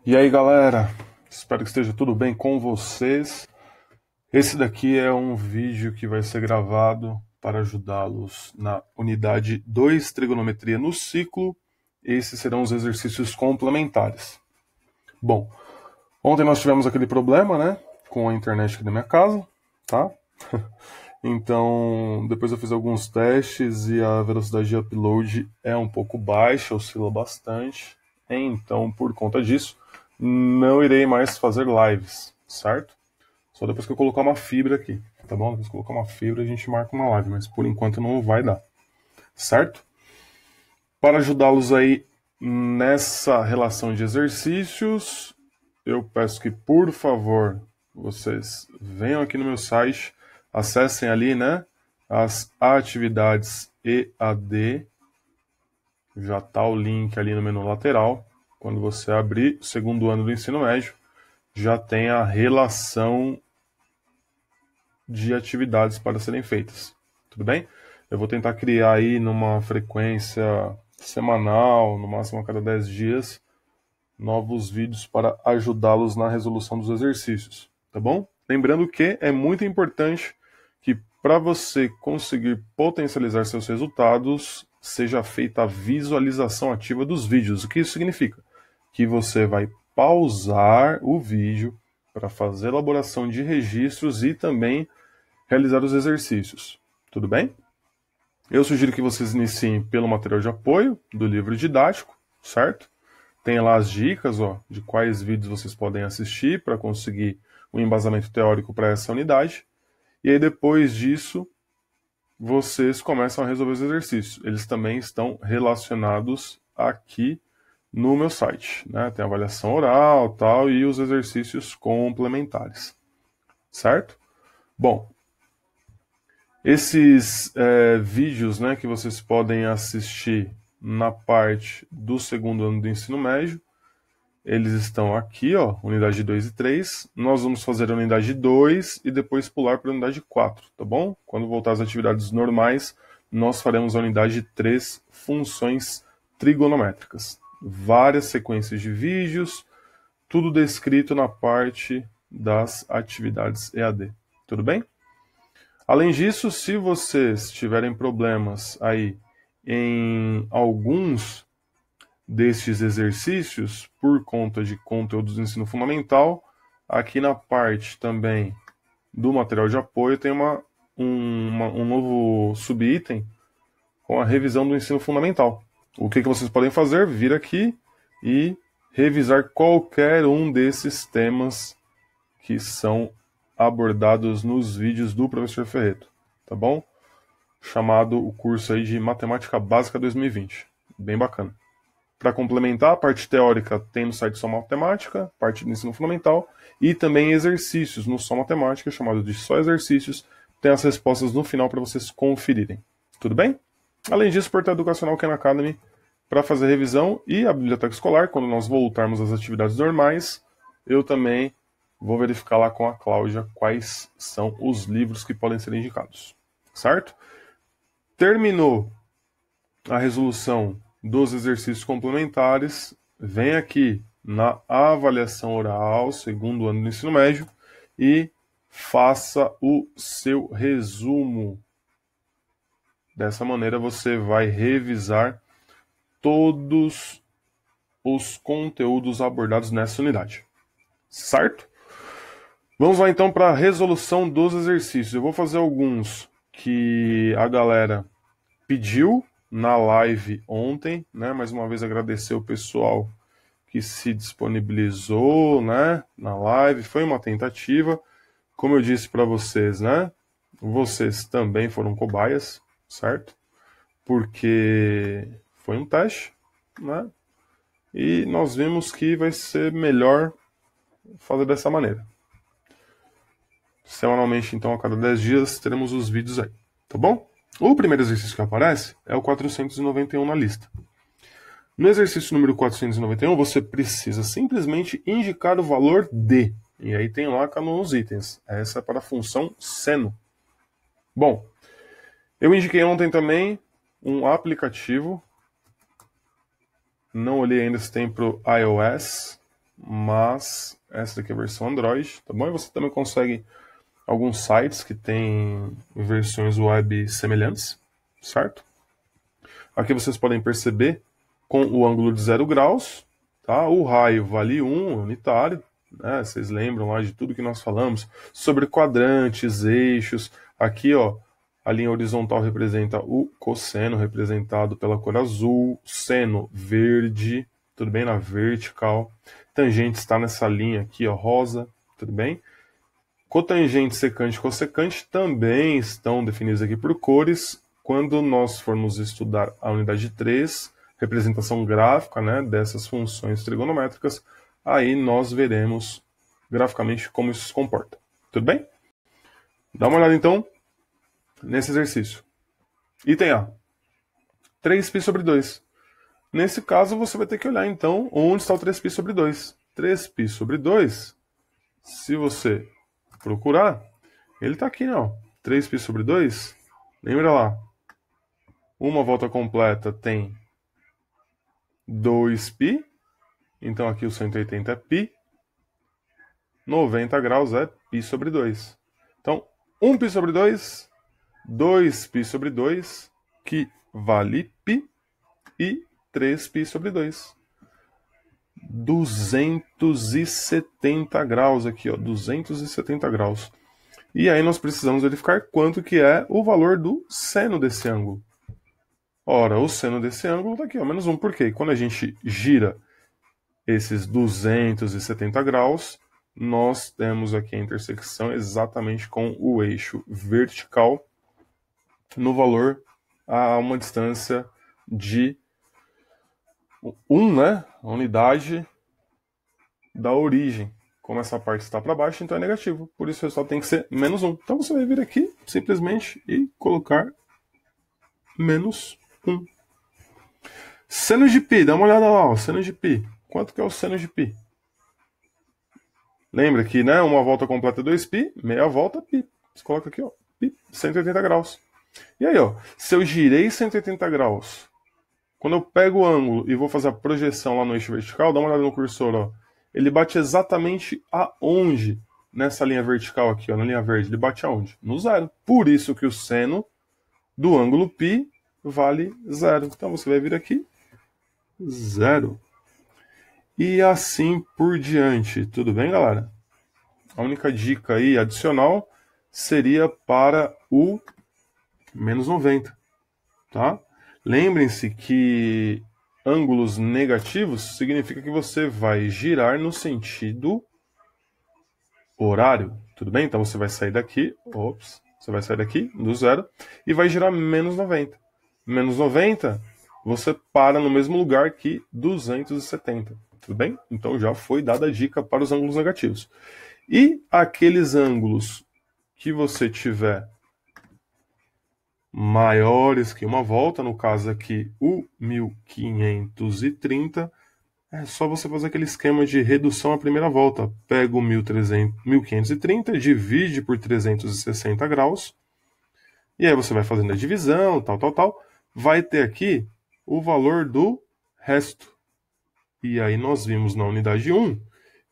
E aí galera, espero que esteja tudo bem com vocês. Esse daqui é um vídeo que vai ser gravado para ajudá-los na unidade 2, trigonometria no ciclo. Esses serão os exercícios complementares. Bom, ontem nós tivemos aquele problema, né, com a internet aqui da minha casa, tá? Então, depois eu fiz alguns testes e a velocidade de upload é um pouco baixa, oscila bastante. Então, por conta disso, não irei mais fazer lives, certo? Só depois que eu colocar uma fibra aqui, tá bom? Depois que eu colocar uma fibra, a gente marca uma live, mas por enquanto não vai dar, certo? Para ajudá-los aí nessa relação de exercícios, eu peço que, por favor, vocês venham aqui no meu site, acessem ali, né, as atividades EAD, já está o link ali no menu lateral. Quando você abrir o segundo ano do ensino médio, já tem a relação de atividades para serem feitas. Tudo bem? Eu vou tentar criar aí numa frequência semanal, no máximo a cada 10 dias, novos vídeos para ajudá-los na resolução dos exercícios, tá bom? Lembrando que é muito importante que para você conseguir potencializar seus resultados, seja feita a visualização ativa dos vídeos. O que isso significa? Que você vai pausar o vídeo para fazer elaboração de registros e também realizar os exercícios. Tudo bem? Eu sugiro que vocês iniciem pelo material de apoio do livro didático, certo? Tem lá as dicas, ó, de quais vídeos vocês podem assistir para conseguir um embasamento teórico para essa unidade. E aí depois disso, vocês começam a resolver os exercícios. Eles também estão relacionados aqui no meu site, né? Tem a avaliação oral, tal, e os exercícios complementares, certo? Bom, esses vídeos, né, que vocês podem assistir na parte do segundo ano do ensino médio, eles estão aqui, ó, unidade 2 e 3. Nós vamos fazer a unidade 2 e depois pular para a unidade 4, tá bom? Quando voltar às atividades normais, nós faremos a unidade 3, funções trigonométricas. Várias sequências de vídeos, tudo descrito na parte das atividades EAD. Tudo bem? Além disso, se vocês tiverem problemas aí em alguns destes exercícios por conta de conteúdos do ensino fundamental, aqui na parte também do material de apoio tem um novo subitem com a revisão do ensino fundamental. O que vocês podem fazer? Vir aqui e revisar qualquer um desses temas que são abordados nos vídeos do professor Ferreto, tá bom? Chamado o curso aí de Matemática Básica 2020. Bem bacana. Para complementar, a parte teórica tem no site Só Matemática, parte do ensino fundamental, e também exercícios no Só Matemática, chamado de Só Exercícios. Tem as respostas no final para vocês conferirem. Tudo bem? Além disso, o portal educacional Khan Academy para fazer revisão e a biblioteca escolar. Quando nós voltarmos às atividades normais, eu também vou verificar lá com a Cláudia quais são os livros que podem ser indicados. Certo? Terminou a resolução dos exercícios complementares, vem aqui na avaliação oral, segundo ano do ensino médio, e faça o seu resumo. Dessa maneira você vai revisar todos os conteúdos abordados nessa unidade. Certo? Vamos lá então para a resolução dos exercícios. Eu vou fazer alguns que a galera pediu na live ontem, né? Mais uma vez agradecer o pessoal que se disponibilizou, né, na live. Foi uma tentativa, como eu disse para vocês, né? Vocês também foram cobaias, certo? Porque foi um teste, né? E nós vimos que vai ser melhor fazer dessa maneira. Semanalmente, então, a cada 10 dias, teremos os vídeos aí, tá bom? O primeiro exercício que aparece é o 491 na lista. No exercício número 491, você precisa simplesmente indicar o valor de. E aí tem lá nos itens. Essa é para a função seno. Bom, eu indiquei ontem também um aplicativo. Não olhei ainda se tem para o iOS. mas essa daqui é a versão Android, tá bom? E você também consegue alguns sites que têm versões web semelhantes, certo? Aqui vocês podem perceber com o ângulo de 0 graus, tá? O raio vale 1 unitário, né? Vocês lembram lá de tudo que nós falamos sobre quadrantes, eixos. Aqui, ó, a linha horizontal representa o cosseno, representado pela cor azul, seno verde, tudo bem? Na vertical. Tangente está nessa linha aqui, ó, rosa, tudo bem? Cotangente, secante e cossecante também estão definidos aqui por cores. Quando nós formos estudar a unidade 3, representação gráfica, né, dessas funções trigonométricas, aí nós veremos graficamente como isso se comporta. Tudo bem? Dá uma olhada então nesse exercício. Item A. 3π sobre 2. Nesse caso, você vai ter que olhar então onde está o 3π sobre 2. 3π sobre 2, se você procurar, ele está aqui, ó. 3π sobre 2, lembra lá. Uma volta completa tem 2π, então aqui o 180 é π, 90 graus é π sobre 2. Então, 1π sobre 2, 2π sobre 2, que vale π, e 3π sobre 2. 270 graus aqui, ó, 270 graus. E aí nós precisamos verificar quanto que é o valor do seno desse ângulo. Ora, o seno desse ângulo está aqui, ó, menos 1. Por quê? Quando a gente gira esses 270 graus, nós temos aqui a intersecção exatamente com o eixo vertical no valor a uma distância de 1, né? A unidade da origem. Como essa parte está para baixo, então é negativo. Por isso o resultado tem que ser menos 1. Então você vai vir aqui, simplesmente, e colocar menos 1. Seno de π, dá uma olhada lá, ó, seno de π. Quanto que é o seno de π? Lembra que, né, uma volta completa é 2π, meia volta π. Você coloca aqui, ó, π, 180 graus. E aí, ó, se eu girei 180 graus, quando eu pego o ângulo e vou fazer a projeção lá no eixo vertical, dá uma olhada no cursor, ó, ele bate exatamente aonde? Nessa linha vertical aqui, ó, na linha verde, ele bate aonde? No zero. Por isso que o seno do ângulo π vale 0. Então você vai vir aqui, 0. E assim por diante. Tudo bem, galera? A única dica aí adicional seria para o menos 90. Tá? Lembrem-se que ângulos negativos significa que você vai girar no sentido horário. Tudo bem? Então você vai sair daqui, você vai sair daqui do zero e vai girar menos 90. Menos 90, você para no mesmo lugar que 270. Tudo bem? Então já foi dada a dica para os ângulos negativos. E aqueles ângulos que você tiver maiores que uma volta, no caso aqui o 1530, é só você fazer aquele esquema de redução à primeira volta. Pega o 1530, divide por 360 graus, e aí você vai fazendo a divisão, tal. Vai ter aqui o valor do resto. E aí nós vimos na unidade 1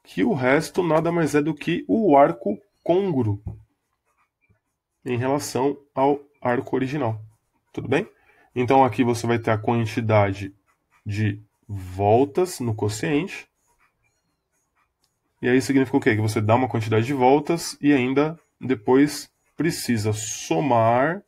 que o resto nada mais é do que o arco côngruo em relação ao arco original. Tudo bem? Então aqui você vai ter a quantidade de voltas no quociente. E aí significa o quê? Que você dá uma quantidade de voltas e ainda depois precisa somar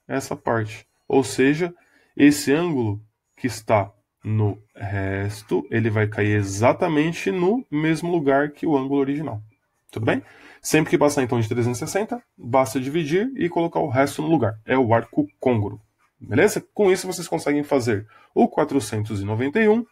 essa parte. Ou seja, esse ângulo que está no resto, ele vai cair exatamente no mesmo lugar que o ângulo original. Tudo bem? Sempre que passar então de 360, basta dividir e colocar o resto no lugar. É o arco côngruo. Beleza? Com isso vocês conseguem fazer o 491,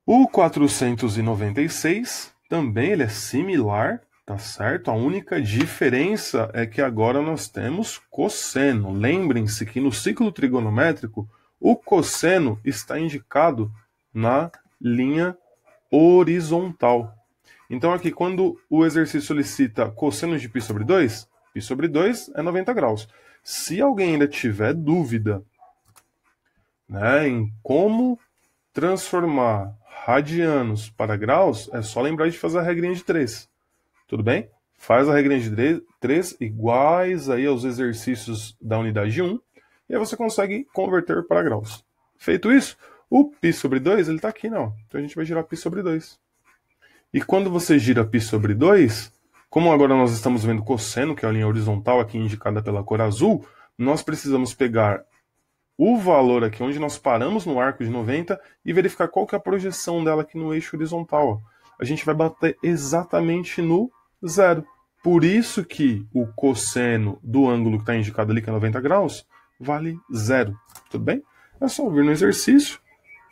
o 496, também ele é similar, tá certo? A única diferença é que agora nós temos cosseno. Lembrem-se que no ciclo trigonométrico, o cosseno está indicado na linha horizontal. Então aqui, quando o exercício solicita cosseno de π sobre 2, π sobre 2 é 90 graus. Se alguém ainda tiver dúvida, né, em como transformar radianos para graus, é só lembrar de fazer a regrinha de 3. Tudo bem? Faz a regrinha de 3 iguais aí aos exercícios da unidade 1, e aí você consegue converter para graus. Feito isso, o π sobre 2 ele está aqui, não. Então a gente vai girar π sobre 2. E quando você gira π sobre 2, como agora nós estamos vendo cosseno, que é a linha horizontal aqui indicada pela cor azul, nós precisamos pegar o valor aqui onde nós paramos no arco de 90 e verificar qual que é a projeção dela aqui no eixo horizontal. A gente vai bater exatamente no zero. Por isso que o cosseno do ângulo que está indicado ali, que é 90 graus, vale zero. Tudo bem? É só vir no exercício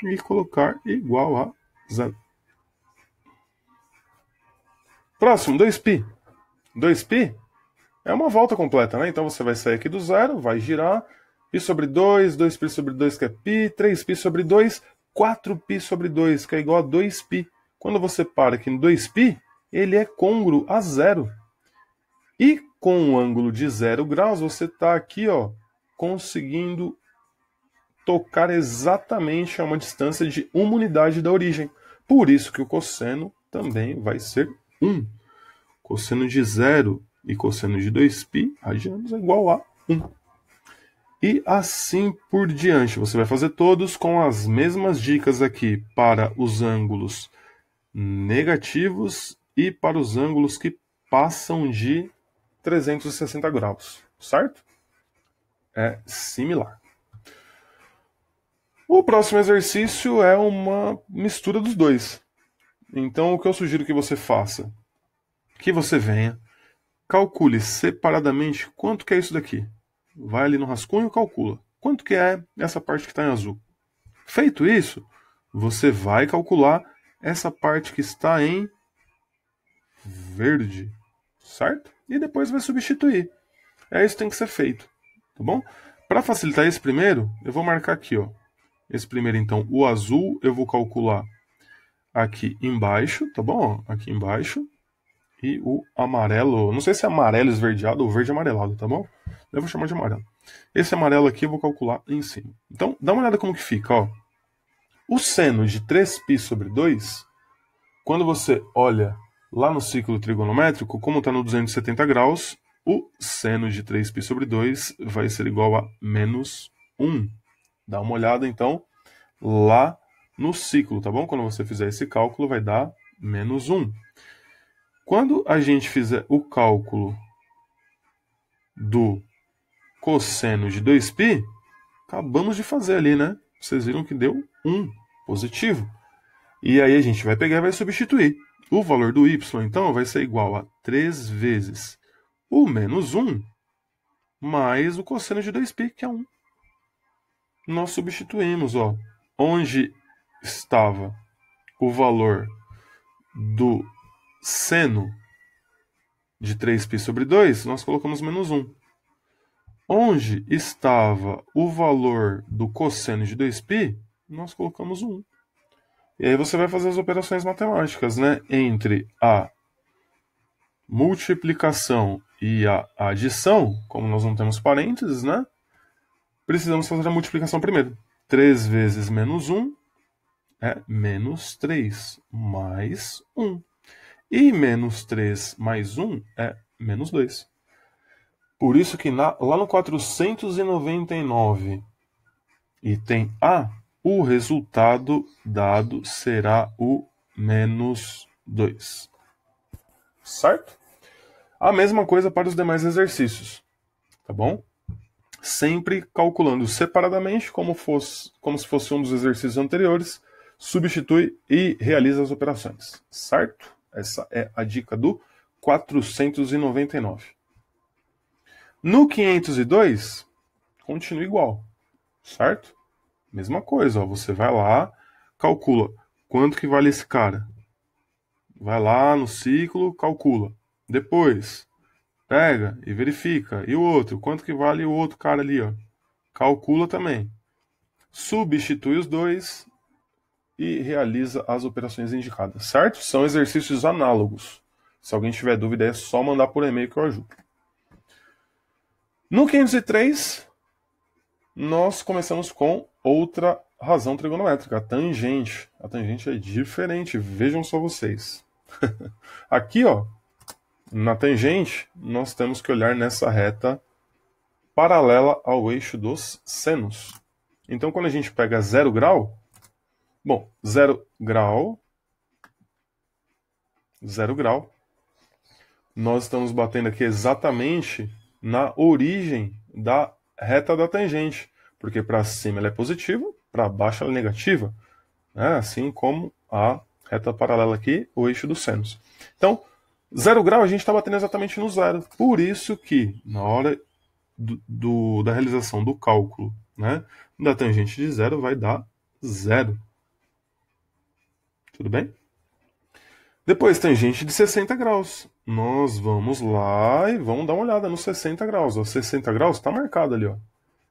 e colocar igual a zero. Próximo, 2π. 2π é uma volta completa, né? Então você vai sair aqui do zero, vai girar, π sobre 2, 2π sobre 2 que é π, 3π sobre 2, 4π sobre 2 que é igual a 2π. Quando você para aqui no 2π, ele é côngruo a zero. E com um ângulo de 0 graus, você está aqui, ó, conseguindo tocar exatamente a uma distância de uma unidade da origem. Por isso que o cosseno também vai ser 1. Cosseno de 0 e cosseno de 2π radianos é igual a 1. E assim por diante. Você vai fazer todos com as mesmas dicas aqui para os ângulos negativos e para os ângulos que passam de 360 graus, certo? É similar. O próximo exercício é uma mistura dos dois. Então, o que eu sugiro que você faça? Que você venha, calcule separadamente quanto que é isso daqui. Vai ali no rascunho e calcula. Quanto que é essa parte que está em azul? Feito isso, você vai calcular essa parte que está em verde, certo? E depois vai substituir. Isso que tem que ser feito, tá bom? Para facilitar esse primeiro, eu vou marcar aqui, ó. Esse primeiro, então, o azul, eu vou calcular aqui embaixo, tá bom? Aqui embaixo. E o amarelo, não sei se é amarelo esverdeado ou verde amarelado, tá bom? Eu vou chamar de amarelo. Esse amarelo aqui eu vou calcular em cima. Então, dá uma olhada como que fica, ó. O seno de 3π sobre 2, quando você olha lá no ciclo trigonométrico, como está no 270 graus, o seno de 3π sobre 2 vai ser igual a menos 1. Dá uma olhada, então, lá no ciclo, tá bom? Quando você fizer esse cálculo, vai dar menos 1. Quando a gente fizer o cálculo do cosseno de 2π, acabamos de fazer ali, né? Vocês viram que deu 1 positivo. E aí a gente vai pegar e vai substituir. O valor do y, então, vai ser igual a 3 vezes o menos 1 mais o cosseno de 2π, que é 1. Nós substituímos, ó, onde estava o valor do seno de 3π sobre 2, nós colocamos menos 1. Onde estava o valor do cosseno de 2π, nós colocamos 1. E aí você vai fazer as operações matemáticas, né? Entre a multiplicação e a adição, como nós não temos parênteses, né? Precisamos fazer a multiplicação primeiro. 3 vezes menos 1 é menos 3 mais 1. E menos 3 mais 1 é menos 2. Por isso que lá no 499, item A, o resultado dado será o menos 2. Certo? A mesma coisa para os demais exercícios. Tá bom? Sempre calculando separadamente, como se fosse um dos exercícios anteriores, substitui e realiza as operações. Certo? Essa é a dica do 499. No 502, continua igual. Certo? Mesma coisa, ó, você vai lá, calcula quanto que vale esse cara. Vai lá no ciclo, calcula. Depois, pega e verifica. E o outro, quanto que vale o outro cara ali, ó. Calcula também. Substitui os dois e realiza as operações indicadas, certo? São exercícios análogos. Se alguém tiver dúvida, é só mandar por e-mail que eu ajudo. No 503... nós começamos com outra razão trigonométrica, a tangente. A tangente é diferente, vejam só vocês. Aqui, ó, na tangente, nós temos que olhar nessa reta paralela ao eixo dos senos. Então, quando a gente pega 0 grau, bom, 0 grau, nós estamos batendo aqui exatamente na origem da reta da tangente, porque para cima ela é positiva, para baixo ela é negativa, né? Assim como a reta paralela aqui, o eixo dos senos. Então, 0 grau a gente está batendo exatamente no zero, por isso que na hora da realização do cálculo, né, da tangente de zero vai dar zero. Tudo bem? Depois, tangente de 60 graus. Nós vamos lá e vamos dar uma olhada nos 60 graus. Ó, 60 graus está marcado ali. Ó.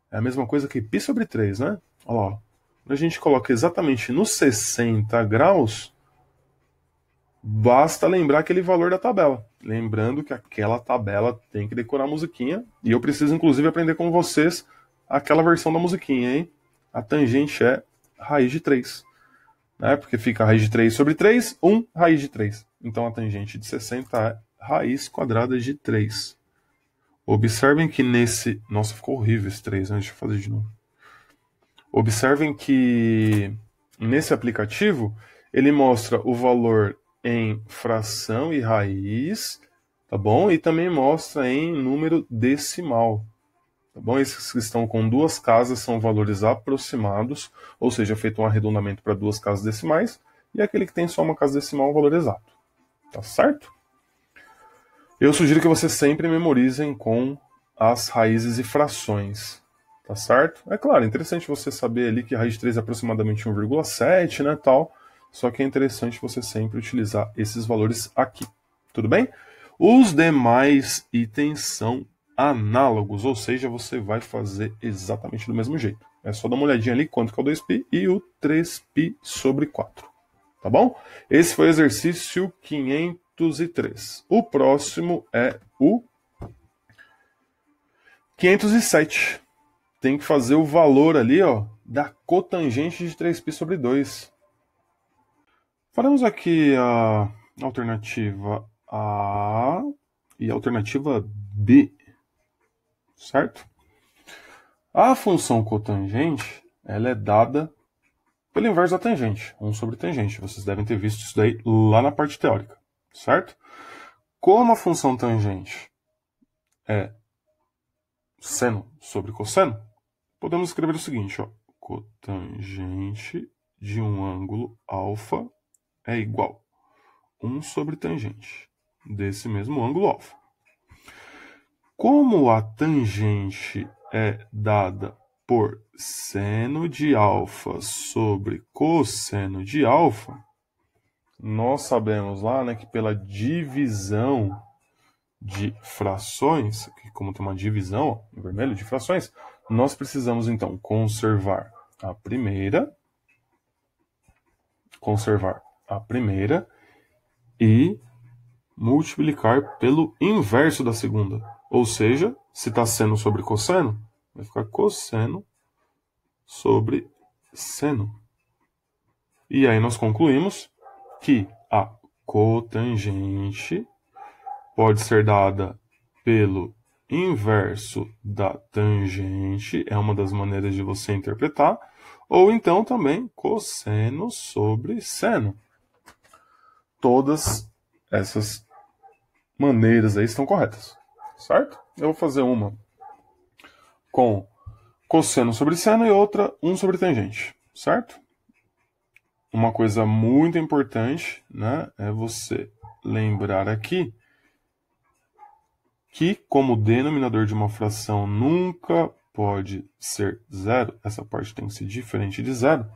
É a mesma coisa que π sobre 3, né? Olha lá. Ó. Quando a gente coloca exatamente nos 60 graus, basta lembrar aquele valor da tabela. Lembrando que aquela tabela tem que decorar a musiquinha. E eu preciso, inclusive, aprender com vocês aquela versão da musiquinha, hein? A tangente é raiz de 3. Né? Porque fica raiz de 3 sobre 3, 1 raiz de 3. Então a tangente de 60 é raiz quadrada de 3. Observem que nesse... Nossa, ficou horrível esse 3, né? Deixa eu fazer de novo. Observem que nesse aplicativo ele mostra o valor em fração e raiz, tá bom? E também mostra em número decimal. Tá bom? Esses que estão com duas casas são valores aproximados, ou seja, feito um arredondamento para duas casas decimais, e aquele que tem só uma casa decimal é um valor exato. Tá certo? Eu sugiro que vocês sempre memorizem com as raízes e frações. Tá certo? É claro, é interessante você saber ali que a raiz de 3 é aproximadamente 1,7, né, tal, só que é interessante você sempre utilizar esses valores aqui. Tudo bem? Os demais itens são análogos, ou seja, você vai fazer exatamente do mesmo jeito. É só dar uma olhadinha ali quanto que é o 2π e o 3π sobre 4. Tá bom? Esse foi o exercício 503. O próximo é o 507. Tem que fazer o valor ali, ó, da cotangente de 3π sobre 2. Faremos aqui a alternativa A e a alternativa B. Certo? A função cotangente, ela é dada pelo inverso da tangente, 1 sobre tangente. Vocês devem ter visto isso daí lá na parte teórica, certo? Como a função tangente é seno sobre cosseno, podemos escrever o seguinte, ó, cotangente de um ângulo alfa é igual a 1 sobre tangente desse mesmo ângulo alfa. Como a tangente é dada por seno de alfa sobre cosseno de alfa, nós sabemos lá, né, que pela divisão de frações, aqui como tem uma divisão, ó, em vermelho, de frações, nós precisamos então conservar a primeira e multiplicar pelo inverso da segunda. Ou seja, se está seno sobre cosseno, vai ficar cosseno sobre seno. E aí nós concluímos que a cotangente pode ser dada pelo inverso da tangente, é uma das maneiras de você interpretar, ou então também cosseno sobre seno. Todas essas maneiras aí estão corretas. Certo? Eu vou fazer uma com cosseno sobre seno e outra 1 sobre tangente, certo? Uma coisa muito importante, né, é você lembrar aqui que como o denominador de uma fração nunca pode ser zero, essa parte tem que ser diferente de zero,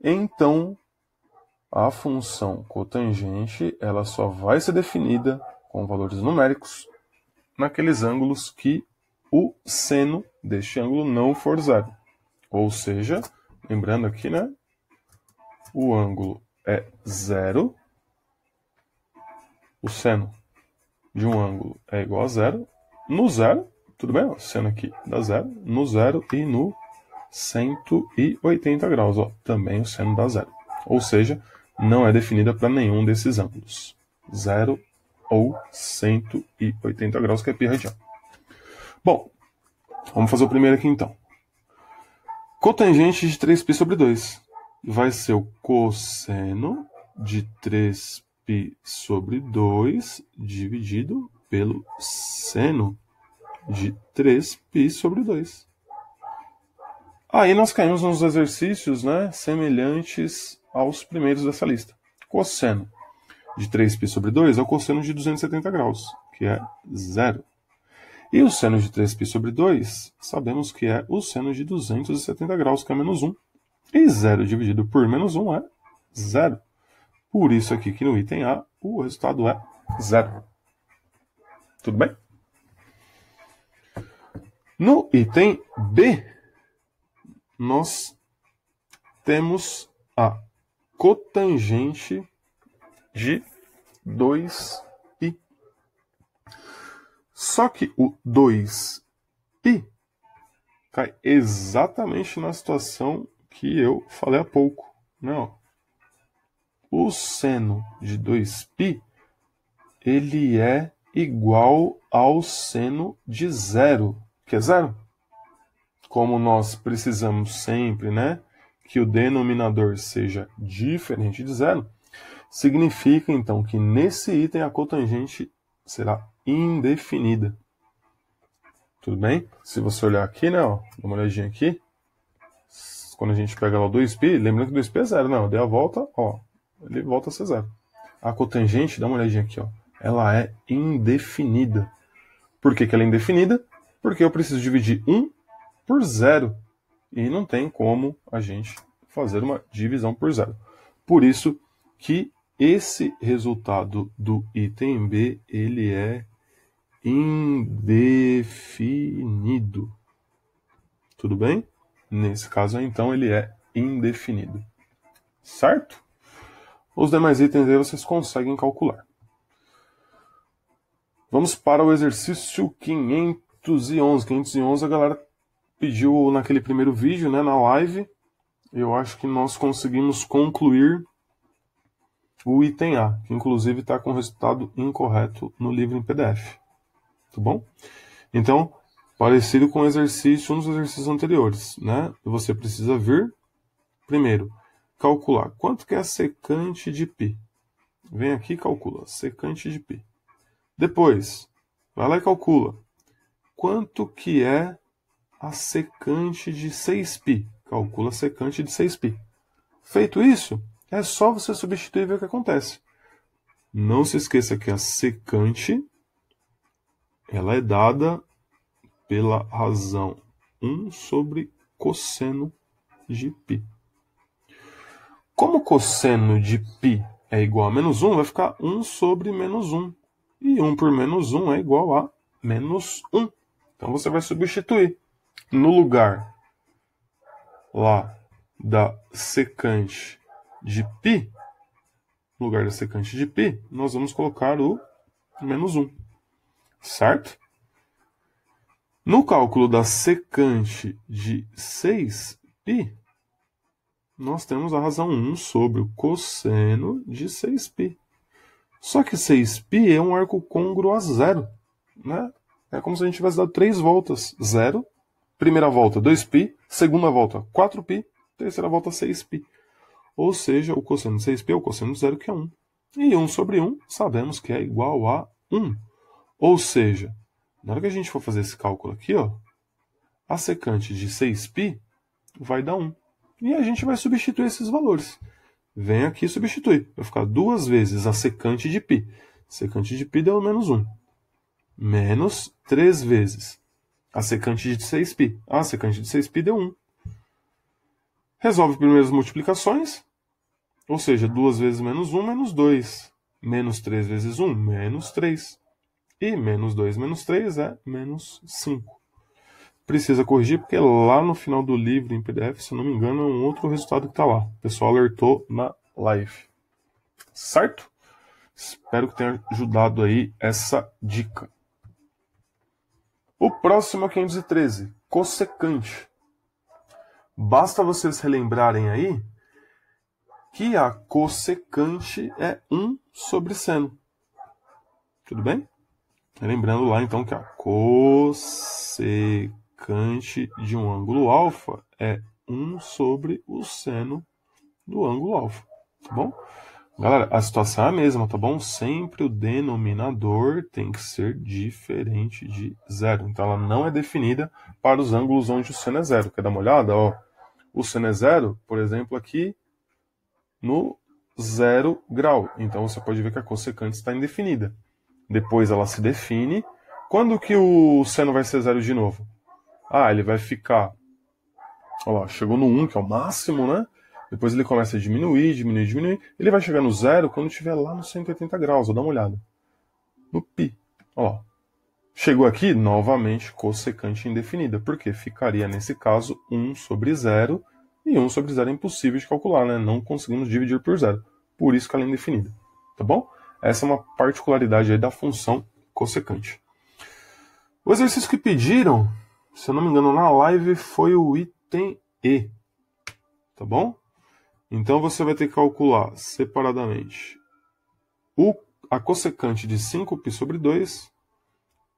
então a função cotangente ela só vai ser definida com valores numéricos naqueles ângulos que o seno deste ângulo não for zero. Ou seja, lembrando aqui, né, o ângulo é zero, o seno de um ângulo é igual a zero, no zero Tudo bem? Ó, seno aqui dá 0, no 0 e no 180 graus. Ó, também o seno dá 0. Ou seja, não é definida para nenhum desses ângulos. 0 ou 180 graus, que é π radial. Bom, vamos fazer o primeiro aqui então. Cotangente de 3π sobre 2 vai ser o cosseno de 3π sobre 2 dividido pelo seno de 3π sobre 2. Aí nós caímos nos exercícios, né, semelhantes aos primeiros dessa lista. Cosseno de 3π sobre 2 é o cosseno de 270 graus, que é 0. E o seno de 3π sobre 2, sabemos que é o seno de 270 graus, que é menos 1. E 0 dividido por menos 1 é 0. Por isso aqui que no item A, o resultado é 0. Tudo bem? No item B, nós temos a cotangente de 2π. Só que o 2π cai exatamente na situação que eu falei há pouco. Não. O seno de 2π ele é igual ao seno de 0, que é 0. Como nós precisamos sempre, né, que o denominador seja diferente de 0, significa então que nesse item a cotangente será indefinida. Tudo bem? Se você olhar aqui, né, ó, dá uma olhadinha aqui. Quando a gente pega lá o 2π, lembrando que 2π é 0, não, eu dei a volta, ó, ele volta a ser 0. A cotangente, dá uma olhadinha aqui, ó, ela é indefinida. Por que que ela é indefinida? Porque eu preciso dividir 1 por 0. E não tem como a gente fazer uma divisão por 0. Por isso que esse resultado do item B, ele é indefinido. Tudo bem? Nesse caso, então, ele é indefinido. Certo? Os demais itens aí vocês conseguem calcular. Vamos para o exercício 511. 511 a galera pediu naquele primeiro vídeo, né, na live. Eu acho que nós conseguimos concluir o item A, que inclusive está com o resultado incorreto no livro em PDF. Tá bom? Então, parecido com um dos exercícios anteriores, né? Você precisa vir, primeiro, calcular quanto que é a secante de π. Vem aqui e calcula, secante de π. Depois, vai lá e calcula quanto que é a secante de 6π. Calcula a secante de 6π. Feito isso, é só você substituir e ver o que acontece. Não se esqueça que a secante ela é dada pela razão 1 sobre cosseno de π. Como cosseno de π é igual a menos 1, vai ficar 1 sobre menos 1. E 1 por menos 1 é igual a menos 1. Então você vai substituir. No lugar lá da secante de π, no lugar da secante de π, nós vamos colocar o menos 1. Certo? No cálculo da secante de 6π, nós temos a razão 1 sobre o cosseno de 6π. Só que 6π é um arco côngruo a 0. Né? É como se a gente tivesse dado 3 voltas. 0, primeira volta 2π, segunda volta 4π, terceira volta 6π. Ou seja, o cosseno de 6π é o cosseno de 0, que é 1. E 1 sobre 1 sabemos que é igual a 1. Ou seja, na hora que a gente for fazer esse cálculo aqui, ó, a secante de 6π vai dar 1. E a gente vai substituir esses valores. Vem aqui e substitui. Vai ficar 2 vezes a secante de π. Secante de π deu menos 1. Menos 3 vezes a secante de 6π. A secante de 6π deu 1. Resolve primeiras multiplicações. Ou seja, 2 vezes menos 1, menos 2. Menos 3 vezes 1, menos 3. E menos 2 menos 3 é menos 5. Precisa corrigir porque lá no final do livro em PDF, se eu não me engano, é um outro resultado que está lá. O pessoal alertou na live. Certo? Espero que tenha ajudado aí essa dica. O próximo é o 513, cossecante. Basta vocês relembrarem aí que a cossecante é 1 sobre seno. Tudo bem? Lembrando lá, então, que a cossecante de um ângulo alfa é 1 sobre o seno do ângulo alfa. Tá bom? Galera, a situação é a mesma, tá bom? Sempre o denominador tem que ser diferente de zero. Então, ela não é definida para os ângulos onde o seno é zero. Quer dar uma olhada? Ó, o seno é zero, por exemplo, aqui no 0 grau. Então, você pode ver que a cossecante está indefinida. Depois ela se define. Quando que o seno vai ser zero de novo? Ah, ele vai ficar... Olha lá, chegou no 1, que é o máximo, né? Depois ele começa a diminuir, diminuir, diminuir. Ele vai chegar no zero quando estiver lá nos 180 graus. Vou dar uma olhada. No π. Olha lá. Chegou aqui, novamente, cossecante indefinida. Porque ficaria, nesse caso, 1 sobre 0. E 1 sobre 0 é impossível de calcular, né? Não conseguimos dividir por 0. Por isso que ela é indefinida. Tá bom? Essa é uma particularidade aí da função cossecante. O exercício que pediram, se eu não me engano, na live, foi o item E. Tá bom? Então você vai ter que calcular separadamente a cossecante de 5π sobre 2,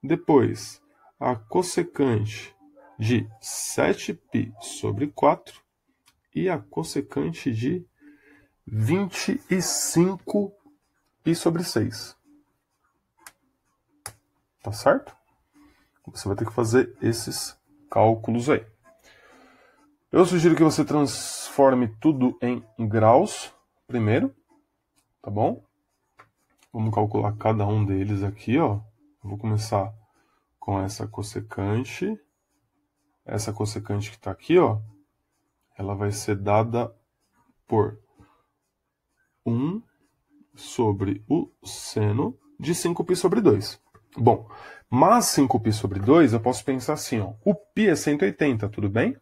depois a cossecante de 7π sobre 4 e a cossecante de 25π sobre 6. Tá certo? Você vai ter que fazer esses cálculos aí. Eu sugiro que você transforme tudo em graus primeiro, tá bom? Vamos calcular cada um deles aqui, ó. Eu vou começar com essa cossecante. Essa cossecante que está aqui, ó, ela vai ser dada por 1 sobre o seno de 5π sobre 2. Bom, mas 5π sobre 2 eu posso pensar assim, ó. O π é 180, tudo bem?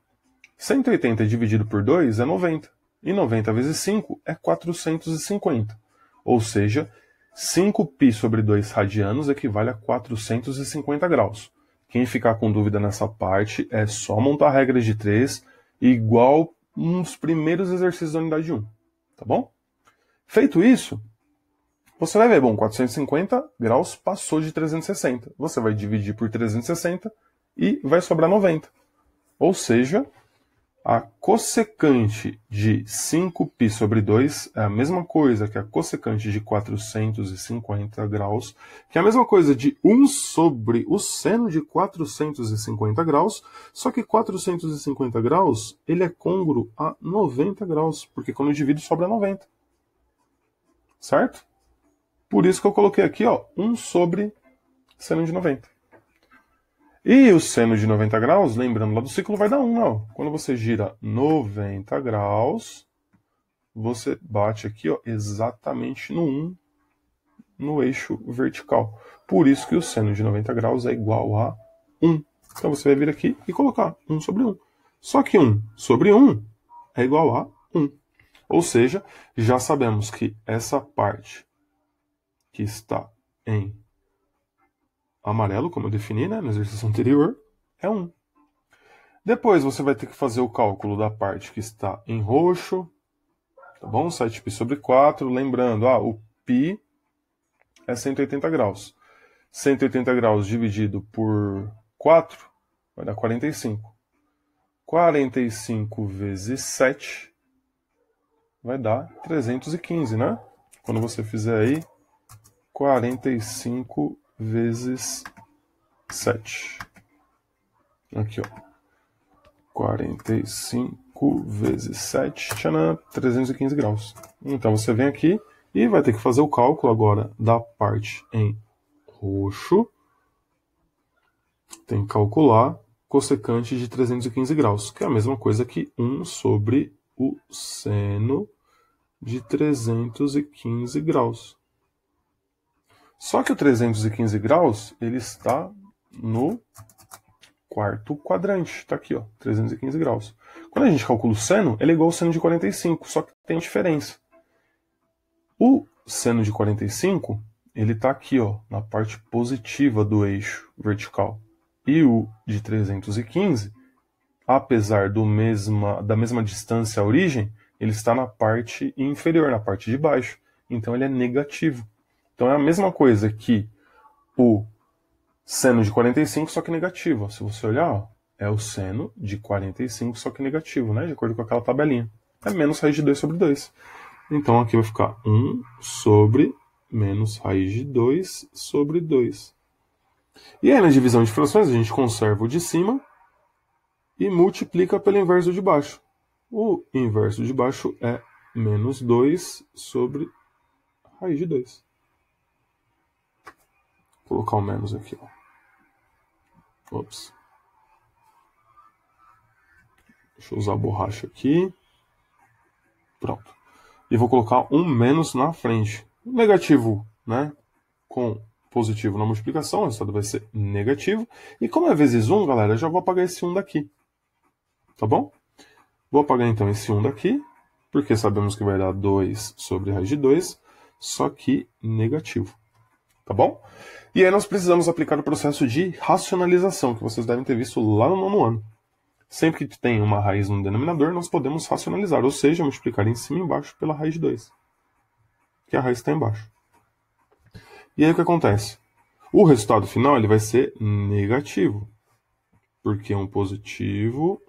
180 dividido por 2 é 90. E 90 vezes 5 é 450. Ou seja, 5π sobre 2 radianos equivale a 450 graus. Quem ficar com dúvida nessa parte é só montar regras de 3 igual nos primeiros exercícios da unidade 1. Tá bom? Feito isso, você vai ver, bom, 450 graus passou de 360. Você vai dividir por 360 e vai sobrar 90. Ou seja, a cossecante de 5π sobre 2 é a mesma coisa que a cossecante de 450 graus, que é a mesma coisa de 1 sobre o seno de 450 graus, só que 450 graus ele é côngruo a 90 graus, porque quando eu divido sobra 90. Certo? Por isso que eu coloquei aqui, ó, 1 sobre seno de 90. E o seno de 90 graus, lembrando lá do ciclo, vai dar 1, não. Quando você gira 90 graus, você bate aqui, ó, exatamente no 1, no eixo vertical. Por isso que o seno de 90 graus é igual a 1. Então você vai vir aqui e colocar 1 sobre 1. Só que 1 sobre 1 é igual a 1. Ou seja, já sabemos que essa parte que está em amarelo, como eu defini, né, no exercício anterior, é 1. Depois você vai ter que fazer o cálculo da parte que está em roxo, tá bom? 7π sobre 4, lembrando, o π é 180 graus. 180 graus dividido por 4 vai dar 45. 45 vezes 7 vai dar 315, né? Quando você fizer aí, 45 vezes 7. Aqui, ó. 45 vezes 7, tchanã, 315 graus. Então você vem aqui e vai ter que fazer o cálculo agora da parte em roxo. Tem que calcular cossecante de 315 graus, que é a mesma coisa que 1 sobre o seno de 315 graus. Só que o 315 graus, ele está no quarto quadrante. Está aqui, ó, 315 graus. Quando a gente calcula o seno, ele é igual ao seno de 45, só que tem diferença. O seno de 45, ele está aqui, ó, na parte positiva do eixo vertical. E o de 315, apesar da mesma distância à origem, ele está na parte inferior, na parte de baixo. Então ele é negativo. Então é a mesma coisa que o seno de 45, só que negativo. Se você olhar, ó, é o seno de 45, só que negativo, né? De acordo com aquela tabelinha. É menos raiz de 2 sobre 2. Então aqui vai ficar 1 sobre menos raiz de 2 sobre 2. E aí na divisão de frações a gente conserva o de cima e multiplica pelo inverso de baixo. O inverso de baixo é menos 2 sobre raiz de 2. Vou colocar o menos aqui, ó. Ops. Deixa eu usar a borracha aqui. Pronto. E vou colocar um menos na frente. Negativo, né? Com positivo na multiplicação, o resultado vai ser negativo. E como é vezes 1, galera, eu já vou apagar esse 1 daqui. Tá bom? Vou apagar então esse 1 daqui, porque sabemos que vai dar 2 sobre raiz de 2, só que negativo. Tá bom? E aí nós precisamos aplicar o processo de racionalização, que vocês devem ter visto lá no 9º ano. Sempre que tem uma raiz no denominador, nós podemos racionalizar, ou seja, multiplicar em cima e embaixo pela raiz de 2, que a raiz está embaixo. E aí o que acontece? O resultado final ele vai ser negativo, porque um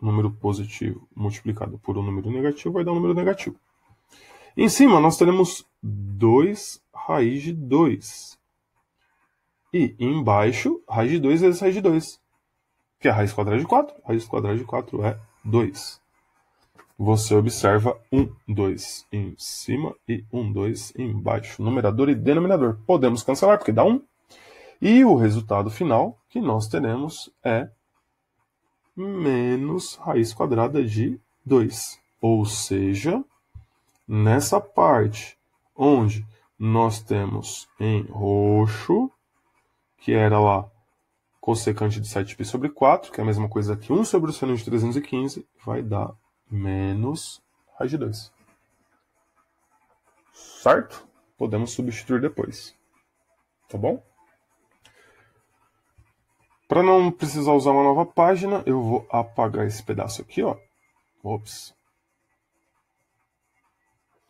número positivo multiplicado por um número negativo vai dar um número negativo. Em cima nós teremos 2 raiz de 2. E embaixo, raiz de 2 vezes raiz de 2. Que é a raiz quadrada de 4. Raiz quadrada de 4 é 2. Você observa 1, 2 em cima e 1, 2 embaixo. Numerador e denominador. Podemos cancelar porque dá 1. E o resultado final que nós teremos é menos raiz quadrada de 2. Ou seja, nessa parte onde nós temos em roxo, que era lá cossecante de 7π sobre 4, que é a mesma coisa que 1 sobre o seno de 315, vai dar menos raiz de 2. Certo? Podemos substituir depois. Tá bom? Para não precisar usar uma nova página, eu vou apagar esse pedaço aqui, ó. Ops.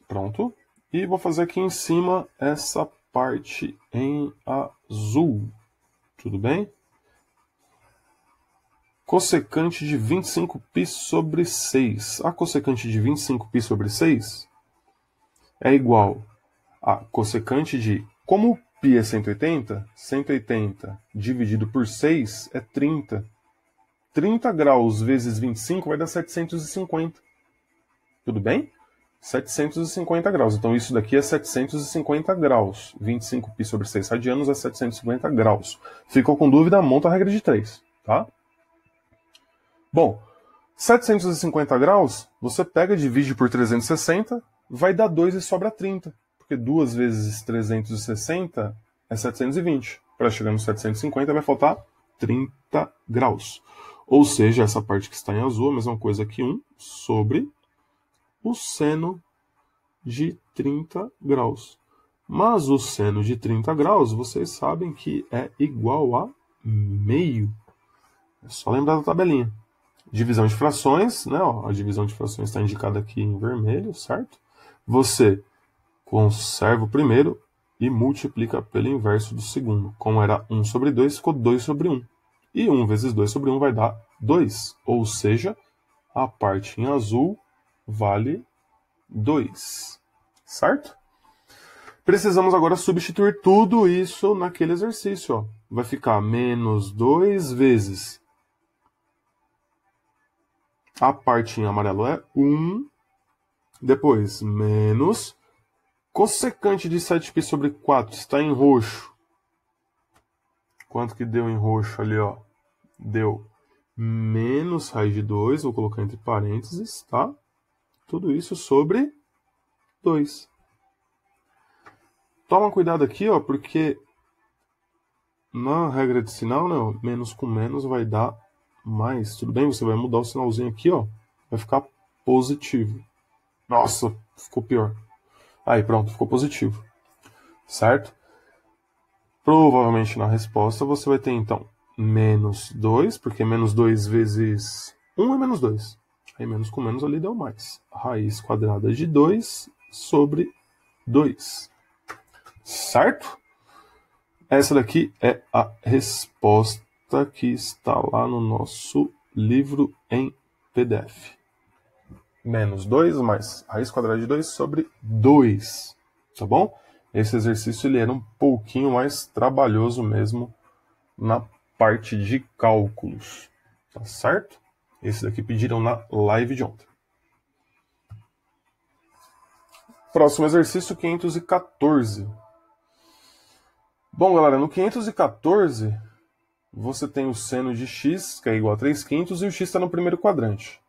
Pronto. E vou fazer aqui em cima essa parte em azul. Tudo bem? Cossecante de 25π sobre 6. A cossecante de 25π sobre 6 é igual a cossecante de... Como π é 180, 180 dividido por 6 é 30. 30 graus vezes 25 vai dar 750. Tudo bem? 750 graus. Então isso daqui é 750 graus. 25π sobre 6 radianos é 750 graus. Ficou com dúvida? Monta a regra de 3. Tá? Bom, 750 graus, você pega, divide por 360, vai dar 2 e sobra 30. Porque 2 vezes 360 é 720. Para chegar no 750 vai faltar 30 graus. Ou seja, essa parte que está em azul é a mesma coisa que 1 sobre o seno de 30 graus. Mas o seno de 30 graus, vocês sabem que é igual a meio. É só lembrar da tabelinha. Divisão de frações, né? Ó, a divisão de frações está indicada aqui em vermelho, certo? Você conserva o primeiro e multiplica pelo inverso do segundo. Como era 1 sobre 2, ficou 2 sobre 1. E 1 vezes 2 sobre 1 vai dar 2. Ou seja, a parte em azul vale 2. Certo? Precisamos agora substituir tudo isso naquele exercício. Ó. Vai ficar menos 2 vezes... A parte em amarelo é 1. Depois, menos... Cossecante de 7π sobre 4 está em roxo. Quanto que deu em roxo ali, ó? Deu menos raiz de 2. Vou colocar entre parênteses, tá? Tudo isso sobre 2. Toma cuidado aqui, ó, porque na regra de sinal, né, ó, menos com menos vai dar mais. Tudo bem? Você vai mudar o sinalzinho aqui, ó. Vai ficar positivo. Nossa, ficou pior. Aí, pronto, ficou positivo. Certo? Provavelmente na resposta você vai ter, então, menos 2, porque menos 2 vezes 1 é menos 2. Aí menos com menos ali deu mais. Raiz quadrada de 2 sobre 2. Certo? Essa daqui é a resposta que está lá no nosso livro em PDF. Menos 2 mais raiz quadrada de 2 sobre 2. Tá bom? Esse exercício ele era um pouquinho mais trabalhoso mesmo na parte de cálculos. Tá certo? Esse daqui pediram na live de ontem. Próximo exercício, 514. Bom, galera, no 514, você tem o seno de x, que é igual a 3/5, e o x está no primeiro quadrante.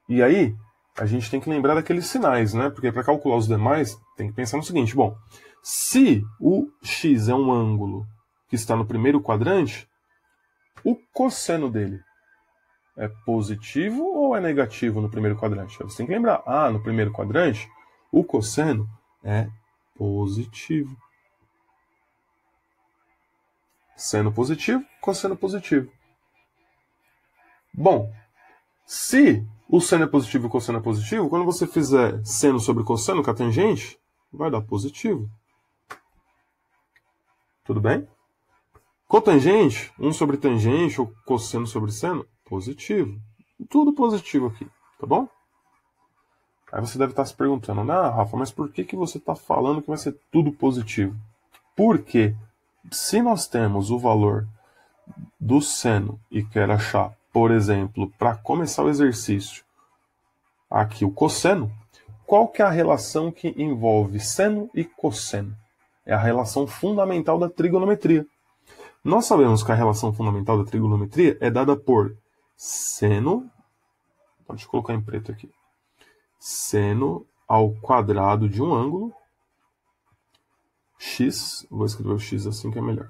E aí, a gente tem que lembrar daqueles sinais, né? Porque para calcular os demais, tem que pensar no seguinte. Bom, se o x é um ângulo que está no primeiro quadrante, o cosseno dele é positivo ou é negativo no primeiro quadrante? Você tem que lembrar. No primeiro quadrante, o cosseno é positivo. Seno positivo, cosseno positivo. Bom, se o seno é positivo e o cosseno é positivo, quando você fizer seno sobre cosseno com a tangente, vai dar positivo. Tudo bem? Cotangente, 1 sobre tangente ou cosseno sobre seno, positivo. Tudo positivo aqui, tá bom? Aí você deve estar se perguntando, Rafa, mas por que você está falando que vai ser tudo positivo? Porque se nós temos o valor do seno e quer achar, por exemplo, para começar o exercício, aqui o cosseno, qual que é a relação que envolve seno e cosseno? É a relação fundamental da trigonometria. Nós sabemos que a relação fundamental da trigonometria é dada por seno, pode colocar em preto aqui, seno ao quadrado de um ângulo, x, vou escrever o x assim que é melhor,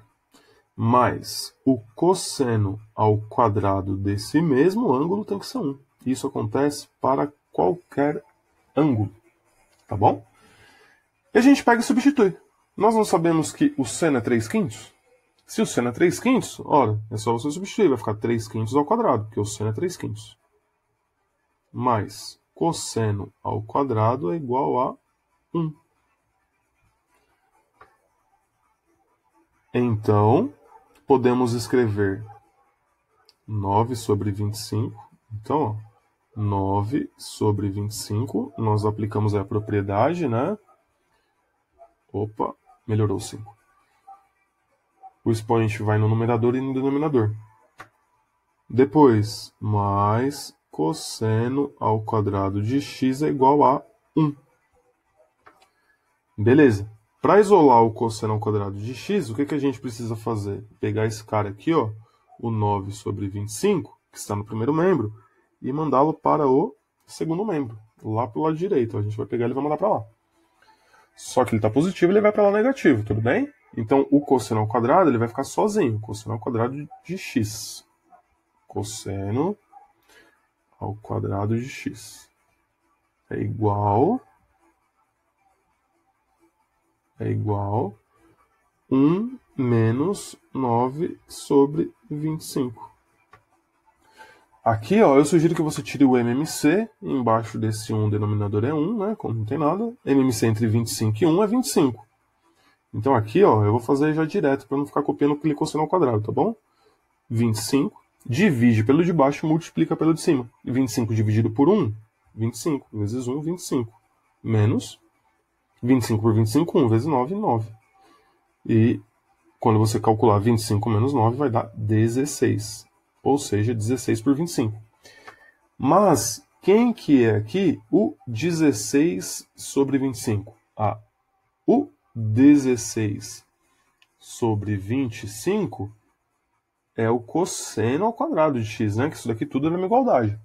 mais o cosseno ao quadrado desse mesmo ângulo tem que ser 1. Isso acontece para qualquer ângulo, tá bom? E a gente pega e substitui. Nós não sabemos que o seno é 3/5? Se o seno é 3/5, ora, é só você substituir, vai ficar 3/5 ao quadrado, porque o seno é 3/5. Mais cosseno ao quadrado é igual a 1. Então, podemos escrever 9 sobre 25. Então, 9 sobre 25, nós aplicamos a propriedade, né? Opa, melhorou 5. O expoente vai no numerador e no denominador. Depois, mais cosseno ao quadrado de x é igual a 1. Beleza. Para isolar o cosseno ao quadrado de x, o que a gente precisa fazer? Pegar esse cara aqui, ó, o 9 sobre 25, que está no primeiro membro, e mandá-lo para o segundo membro, lá para o lado direito. A gente vai pegar ele e vai mandar para lá. Só que ele está positivo, ele vai para lá negativo, tudo bem? Então, o cosseno ao quadrado ele vai ficar sozinho. Cosseno ao quadrado de x. Cosseno ao quadrado de x é igual 1 menos 9 sobre 25. Aqui, ó, eu sugiro que você tire o MMC. Embaixo desse 1, o denominador é 1, né? Como não tem nada. MMC entre 25 e 1 é 25. Então aqui, ó, eu vou fazer já direto para não ficar copiando aquele cosseno ao quadrado, tá bom? 25, divide pelo de baixo, multiplica pelo de cima. 25 dividido por 1, 25. Vezes 1, 25. Menos 25 por 25, 1 vezes 9, 9. E quando você calcular 25 menos 9, vai dar 16. Ou seja, 16 por 25. Mas quem que é aqui o 16 sobre 25? O 16 sobre 25 é o cosseno ao quadrado de x, né? Que isso daqui tudo é uma igualdade.